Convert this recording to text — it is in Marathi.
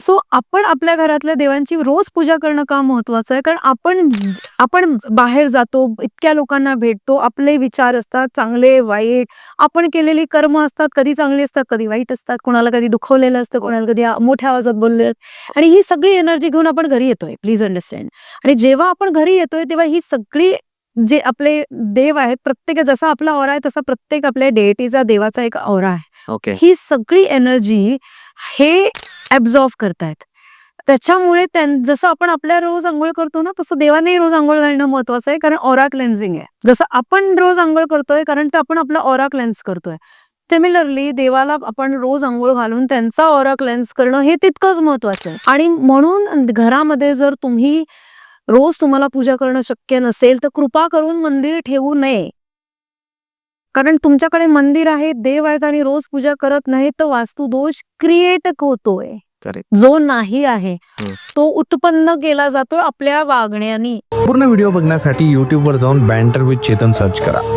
सो आपण आपल्या घरातल्या देवांची रोज पूजा करणं का महत्वाचं आहे? कारण आपण बाहेर जातो, इतक्या लोकांना भेटतो, आपले विचार असतात चांगले वाईट, आपण केलेली कर्म असतात, कधी चांगली असतात कधी वाईट असतात, कोणाला कधी दुखवलेलं असतं, कोणाला कधी मोठ्या आवाजात बोलले, आणि ही सगळी एनर्जी घेऊन आपण घरी येतोय. Please understand. आणि जेव्हा आपण घरी येतोय तेव्हा ही सगळी जे आपले देव आहेत, प्रत्येक जसा आपला ऑरा आहे तसा प्रत्येक आपल्या डेटीचा देवाचा एक ऑरा आहे. ओके. ही सगळी एनर्जी हे ऍब्झॉर्ब करतायत. त्याच्यामुळे जसं आपण आपल्या रोज आंघोळ करतो ना, तसं देवाने रोज आंघोळ घालणं महत्वाचं आहे, कारण ऑरा क्लेन्झिंग आहे. जसं आपण रोज आंघोळ करतोय कारण ते आपण आपला ऑरा क्लेन्स करतोय, सिमिलरली देवाला आपण रोज आंघोळ घालून त्यांचा ऑरा क्लेन्स करणं हे तितकंच महत्वाचं आहे. आणि म्हणून घरामध्ये जर तुम्ही रोज तुम्हाला पूजा करणं शक्य नसेल तर कृपा करून मंदिर ठेवू नये. कारण तुमच्याकडे मंदिर आहे, देव आहेत आणि रोज पूजा करत नाही तर वास्तुदोष क्रिएट होतोय, जो नाही आहे तो उत्पन्न केला जातो आपल्या वागण्यानी. पूर्ण व्हिडिओ बघण्यासाठी YouTube वर जाऊन बँटर विथ चेतन सर्च करा.